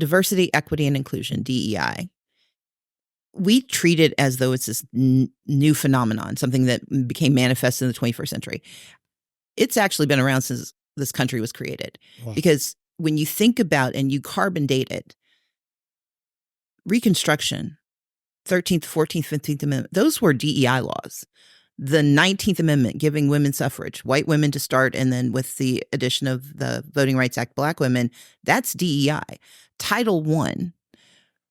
diversity, equity, and inclusion, DEI, we treat it as though it's this new phenomenon, something that became manifest in the 21st century. It's actually been around since this country was created. Wow. Because when you think about and you carbon date it, Reconstruction, 13th, 14th, 15th Amendment, those were DEI laws. The 19th Amendment, giving women suffrage, white women to start, and then with the addition of the Voting Rights Act, Black women, that's DEI. Title I,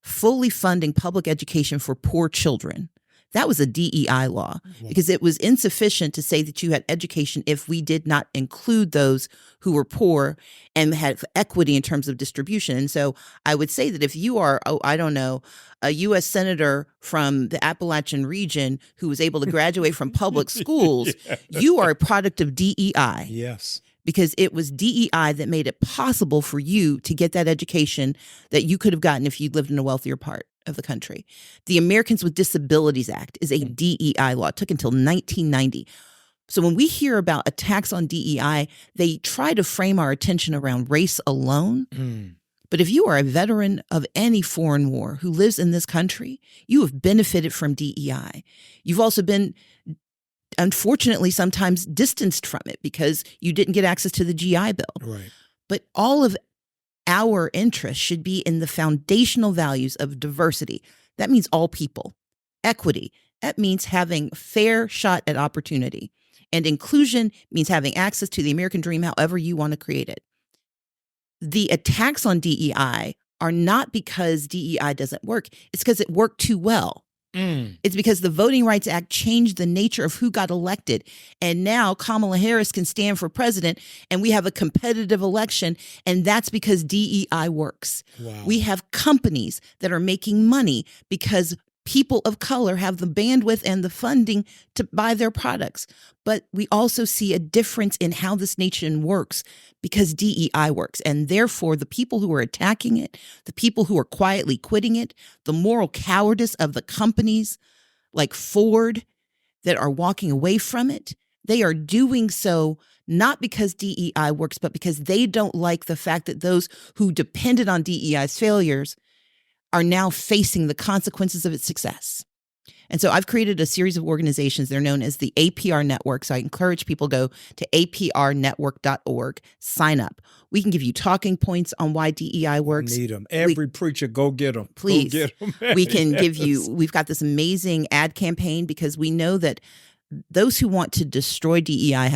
fully funding public education for poor children. That was a DEI law because it was insufficient to say that you had education if we did not include those who were poor and had equity in terms of distribution. And so I would say that if you are, a U.S. Senator from the Appalachian region who was able to graduate from public schools, you are a product of DEI. Yes. Because it was DEI that made it possible for you to get that education that you could have gotten if you lived in a wealthier part of the country. The Americans with Disabilities Act is a DEI law. It took until 1990. So when we hear about attacks on DEI, they try to frame our attention around race alone. But if you are a veteran of any foreign war who lives in this country, you have benefited from DEI. You've also been, unfortunately, sometimes distanced from it because you didn't get access to the GI Bill. Right. But all of our interest should be in the foundational values of diversity. That means all people. Equity, that means having fair shot at opportunity. And inclusion means having access to the American dream however you want to create it. The attacks on DEI are not because DEI doesn't work. It's because it worked too well. It's because the Voting Rights Act changed the nature of who got elected. And now Kamala Harris can stand for president and we have a competitive election. And that's because DEI works. Wow. We have companies that are making money because people of color have the bandwidth and the funding to buy their products. But we also see a difference in how this nation works because DEI works. And therefore, the people who are attacking it, the people who are quietly quitting it, the moral cowardice of the companies like Ford that are walking away from it, they are doing so not because DEI works, but because they don't like the fact that those who depended on DEI's failures are now facing the consequences of its success. And so I've created a series of organizations. They're known as the APR Network. So I encourage people to go to aprnetwork.org, sign up. We can give you talking points on why DEI works. I need them. Every preacher, go get them. Please. Go get them. We can give you, we've got this amazing ad campaign because we know that those who want to destroy DEI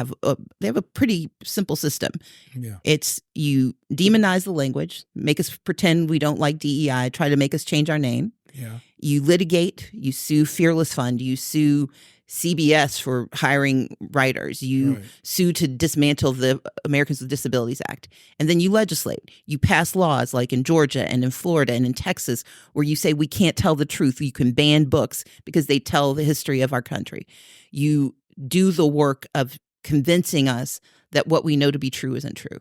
they have a pretty simple system. Yeah. It's you demonize the language, make us pretend we don't like DEI, try to make us change our name. Yeah. You litigate, you sue Fearless Fund, you sue CBS for hiring writers, you sue to dismantle the Americans with Disabilities Act, and then you legislate. You pass laws like in Georgia and in Florida and in Texas where you say we can't tell the truth. You can ban books because they tell the history of our country. You do the work of convincing us that what we know to be true isn't true.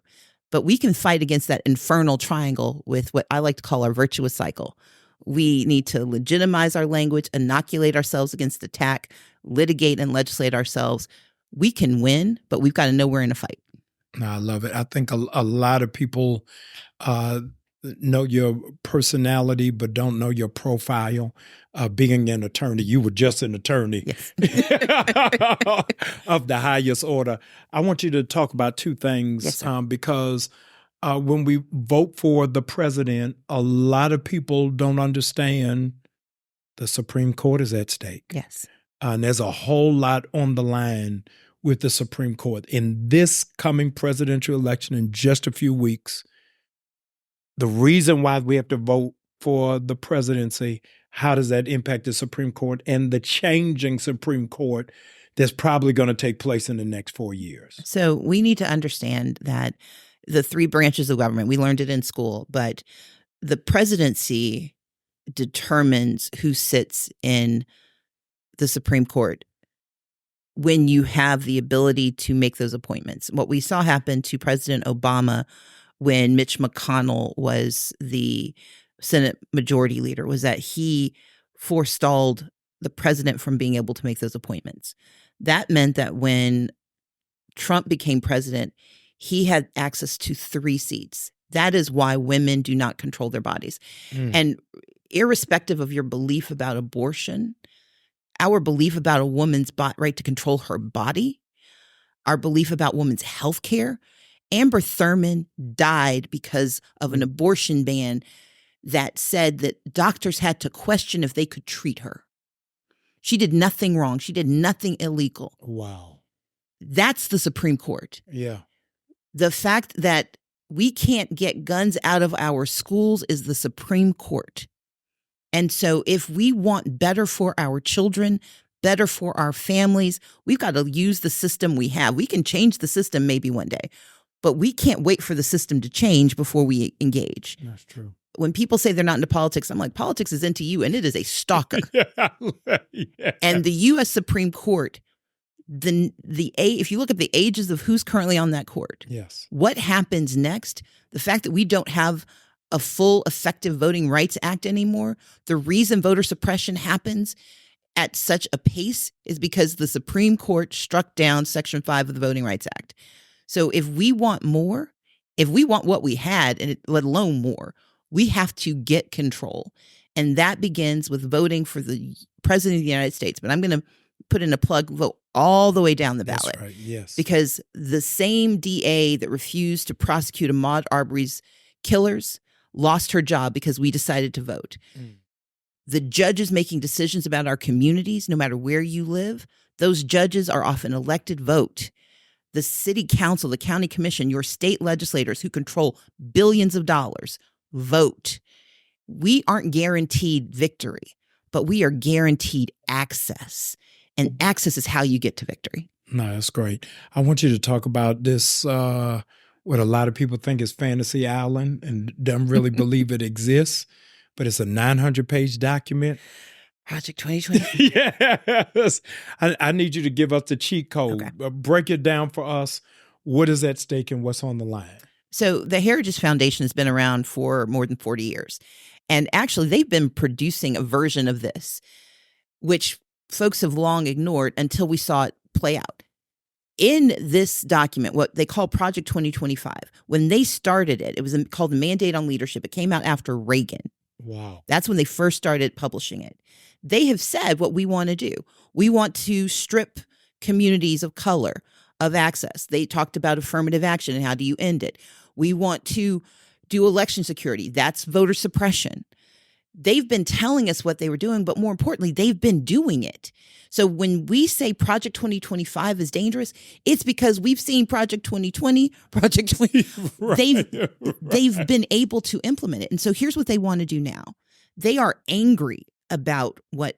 But we can fight against that infernal triangle with what I like to call our virtuous cycle. We need to legitimize our language, inoculate ourselves against attack, litigate and legislate ourselves. We can win, but we've got to know we're in a fight. No, I love it. I think a lot of people know your personality, but don't know your profile. Being an attorney, you were just an attorney Yes. of the highest order. I want you to talk about two things because when we vote for the president, a lot of people don't understand the Supreme Court is at stake. Yes. And there's a whole lot on the line with the Supreme Court. In this coming presidential election in just a few weeks, the reason why we have to vote for the presidency, how does that impact the Supreme Court and the changing Supreme Court that's probably going to take place in the next 4 years? So we need to understand that the three branches of government, we learned it in school, but the presidency determines who sits in the Supreme Court when you have the ability to make those appointments. What we saw happen to President Obama when Mitch McConnell was the Senate Majority Leader was that he forestalled the president from being able to make those appointments. That meant that when Trump became president, he had access to 3 seats That is why women do not control their bodies. And irrespective of your belief about abortion, our belief about a woman's right to control her body, our belief about women's health care, Amber Thurman died because of an abortion ban that said that doctors had to question if they could treat her. She did nothing wrong. She did nothing illegal. Wow. That's the Supreme Court. Yeah. The fact that we can't get guns out of our schools is the Supreme Court. And so if we want better for our children, better for our families, we've got to use the system we have. We can change the system maybe one day, but we can't wait for the system to change before we engage. That's true. When people say they're not into politics, I'm like, politics is into you, and it is a stalker. Yeah. And the U.S. Supreme Court, if you look at the ages of who's currently on that court, yes, what happens next, the fact that we don't have a full effective Voting Rights Act anymore, the reason voter suppression happens at such a pace is because the Supreme Court struck down Section 5 of the Voting Rights Act. So if we want more, if we want what we had, and let alone more, we have to get control. And that begins with voting for the president of the United States. But I'm going to put in a plug, vote all the way down the ballot. That's right. Yes. Because the same DA that refused to prosecute Ahmaud Arbery's killers lost her job because we decided to vote. The judges making decisions about our communities, no matter where you live, those judges are often elected vote. The city council, the county commission, your state legislators who control billions of dollars, vote. We aren't guaranteed victory, but we are guaranteed access. And access is how you get to victory. No, that's great. I want you to talk about this, what a lot of people think is Fantasy Island and don't really believe it exists, but it's a 900-page document. Project 2020. Yes. I need you to give us the cheat code. Okay. Break it down for us. What is at stake and what's on the line? So the Heritage Foundation has been around for more than 40 years. And actually, they've been producing a version of this, which folks have long ignored until we saw it play out. In this document, what they call Project 2025, when they started it, it was called the Mandate on Leadership. It came out after Reagan. Wow. That's when they first started publishing it. They have said what we want to do. We want to strip communities of color of access. They talked about affirmative action and how do you end it. We want to do election security. That's voter suppression. They've been telling us what they were doing, but more importantly, they've been doing it. So when we say Project 2025 is dangerous, it's because we've seen Project 2020, Project 20. Right. They've been able to implement it. And so here's what they want to do now. They are angry about what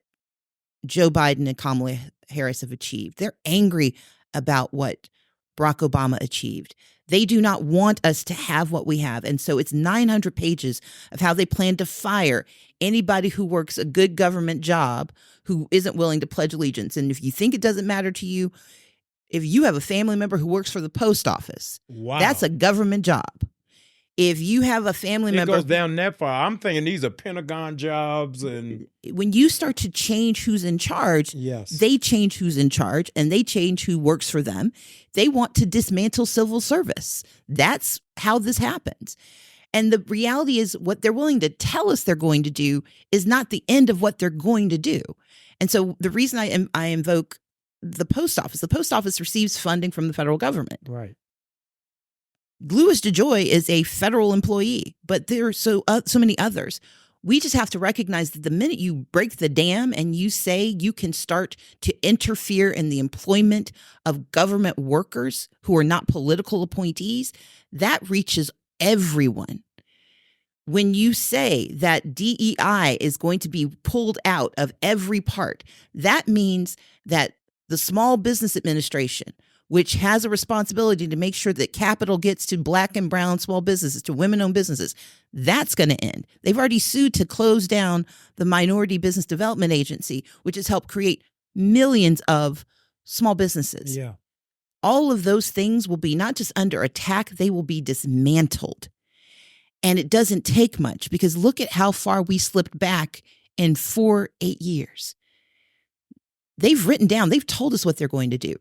Joe Biden and Kamala Harris have achieved. They're angry about what Barack Obama achieved. They do not want us to have what we have. And so it's 900 pages of how they plan to fire anybody who works a good government job who isn't willing to pledge allegiance. And if you think it doesn't matter to you, if you have a family member who works for the post office, wow, that's a government job. If you have a family member, it goes down that far. I'm thinking these are Pentagon jobs. And when you start to change who's in charge, yes, they change who's in charge and they change who works for them. They want to dismantle civil service. That's how this happens. And the reality is what they're willing to tell us they're going to do is not the end of what they're going to do. And so the reason I invoke the post office receives funding from the federal government. Right. Louis DeJoy is a federal employee, but there are so many others. We just have to recognize that the minute you break the dam and you say you can start to interfere in the employment of government workers who are not political appointees, that reaches everyone. When you say that DEI is going to be pulled out of every part, that means that the Small Business Administration, which has a responsibility to make sure that capital gets to Black and brown small businesses, to women-owned businesses, that's going to end. They've already sued to close down the Minority Business Development Agency, which has helped create millions of small businesses. Yeah. All of those things will be not just under attack, they will be dismantled. And it doesn't take much because look at how far we slipped back in 8 years. They've written down, they've told us what they're going to do.